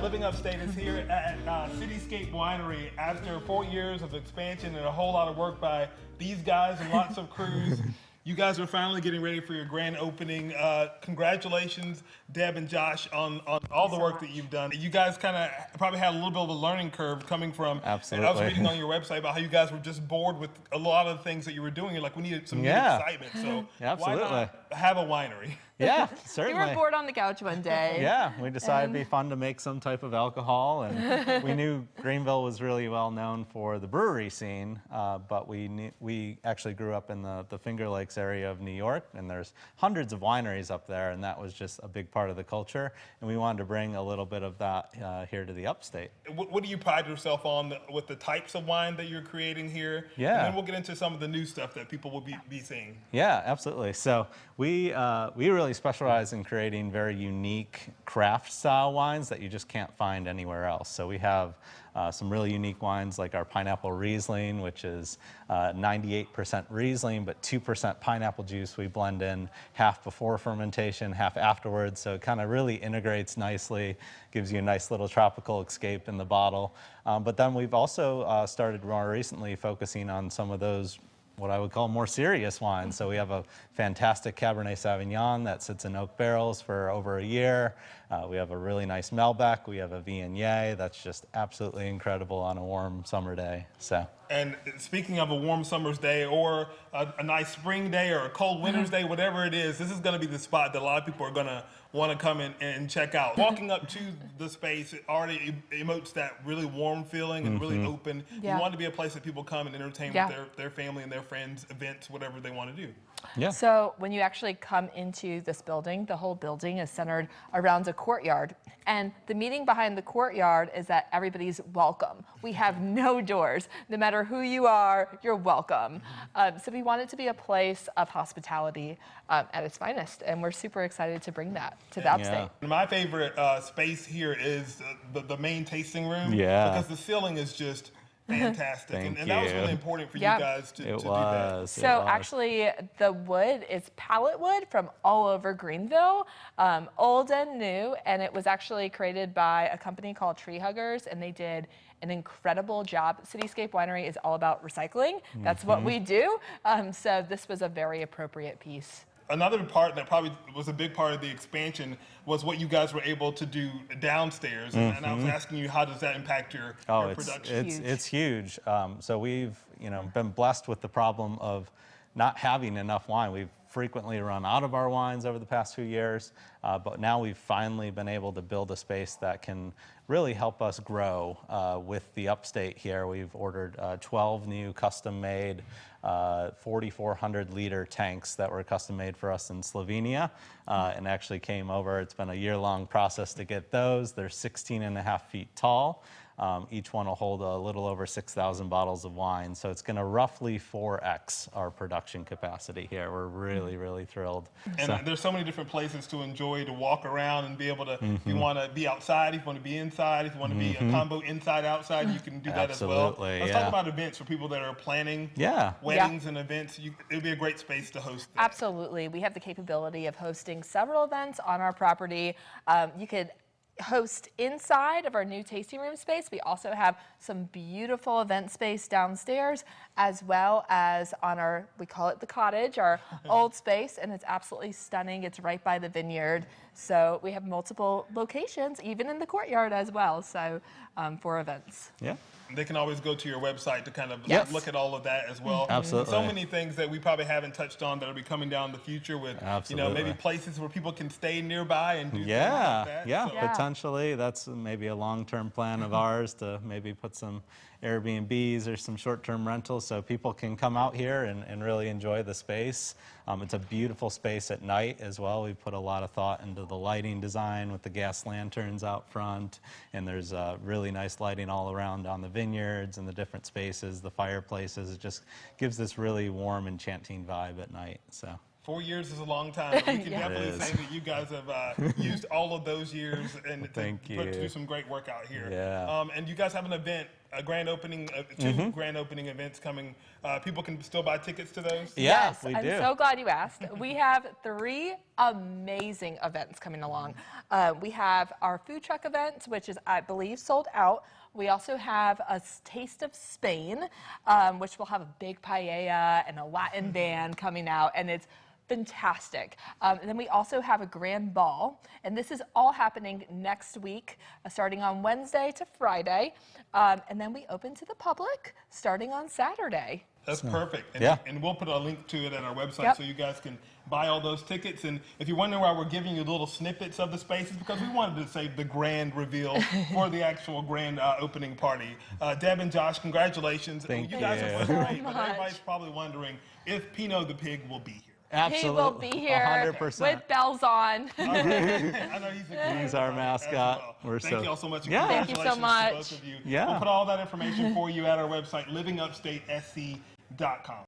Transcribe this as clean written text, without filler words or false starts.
Living Upstate is here at City Scape Winery after 4 years of expansion and a whole lot of work by these guys and lots of crews. You guys are finally getting ready for your grand opening. Congratulations, Deb and Josh, on all the work that you've done. You guys kind of probably had a little bit of a learning curve coming from. Absolutely. I was reading on your website about how you guys were just bored with a lot of the things that you were doing. You're like, we needed some new excitement. So why not have a winery? Yeah, certainly. We were bored on the couch one day. Yeah, we decided it'd be fun to make some type of alcohol, and we knew Greenville was really well known for the brewery scene, but we actually grew up in the Finger Lakes area of New York, and there's hundreds of wineries up there, and that was just a big part of the culture, and we wanted to bring a little bit of that here to the upstate. What do you pride yourself on with the types of wine that you're creating here? Yeah. And then we'll get into some of the new stuff that people will be seeing. Yeah, absolutely. So we really specialize in creating very unique craft style wines that you just can't find anywhere else. So we have some really unique wines like our pineapple Riesling, which is 98% Riesling, but 2% pineapple juice. We blend in half before fermentation, half afterwards. So it kind of really integrates nicely, gives you a nice little tropical escape in the bottle. But then we've also started more recently focusing on some of those what I would call more serious wines. So we have a fantastic Cabernet Sauvignon that sits in oak barrels for over a year. We have a really nice Malbec. We have a Viognier that's just absolutely incredible on a warm summer day. And speaking of a warm summer's day or a nice spring day or a cold winter's day, whatever it is, this is going to be the spot that a lot of people are going to want to come in and check out. Walking up to the space, it already emotes that really warm feeling and really open. You want to be a place that people come and entertain with their family and their friends, events, whatever they want to do. Yeah. So when you actually come into this building, the whole building is centered around a courtyard. And the meaning behind the courtyard is that everybody's welcome. We have no doors. No matter who you are, you're welcome. So we want it to be a place of hospitality at its finest. And we're super excited to bring that to the upstate. My favorite space here is the main tasting room. Yeah. Because the ceiling is just fantastic. And that was really important for you guys to do that. So actually, the wood is pallet wood from all over Greenville, old and new, and it was actually created by a company called Tree Huggers, and they did an incredible job. City Scape Winery is all about recycling. That's what we do. So this was a very appropriate piece. Another part that probably was a big part of the expansion was what you guys were able to do downstairs. And I was asking you, how does that impact your production? It's huge. So we've been blessed with the problem of not having enough wine. We've frequently run out of our wines over the past few years, but now we've finally been able to build a space that can really help us grow with the upstate here. We've ordered 12 new custom-made 4,400 liter tanks that were custom made for us in Slovenia and actually came over. It's been a year-long process to get those. They're 16.5 feet tall. Each one will hold a little over 6,000 bottles of wine. So it's going to roughly 4x our production capacity here. We're really, really thrilled. And there's so many different places to enjoy, to walk around and be able to, if you want to be outside, if you want to be inside, if you want to be a combo inside, outside, you can do that as well. Let's talk about events for people that are planning weddings and events. It would be a great space to host that. Absolutely. We have the capability of hosting several events on our property. You could host inside of our new tasting room space. We also have some beautiful event space downstairs, as well as on our, we call it the cottage, our old space, and it's absolutely stunning. It's right by the vineyard. So we have multiple locations, even in the courtyard as well, so for events. Yeah. They can always go to your website to kind of look at all of that as well. Absolutely. So many things that we probably haven't touched on that will be coming down in the future with, maybe places where people can stay nearby and do things like that. Yeah, potentially. That's maybe a long-term plan of ours to maybe put some Airbnbs or some short-term rentals so people can come out here and really enjoy the space. It's a beautiful space at night as well. We've put a lot of thought into the lighting design with the gas lanterns out front, and there's really nice lighting all around on the vineyards and the different spaces, the fireplaces. It just gives this really warm, enchanting vibe at night. So. 4 years is a long time. But we can Yeah. definitely It is. say that you guys have used all of those years and Thank to you. do some great work out here. Yeah. And you guys have an event, a grand opening, two grand opening events coming. People can still buy tickets to those? Yeah, Yes, we I'm do. so glad you asked. We have 3 amazing events coming along. We have our food truck event, which is, I believe, sold out. We also have a Taste of Spain, which will have a big paella and a Latin band coming out, and it's fantastic. And then we also have a grand ball, and this is all happening next week, starting on Wednesday to Friday. And then we open to the public starting on Saturday. That's perfect. And, yeah. and we'll put a link to it at our website Yep. so you guys can buy all those tickets. And if you're wondering why we're giving you little snippets of the spaces, because we wanted to save the grand reveal for the actual grand opening party. Deb and Josh, congratulations. Thank you guys you. have been great, but much. everybody's probably wondering if Pino the pig will be here. Absolutely. He will be here 100%. with bells on. All right. I know he's a He's our mascot. We're Thank so- you all so much. and Yeah. Thank you so congratulations to much. both of you. Yeah. We'll put all that information for you at our website, livingupstatesc.com.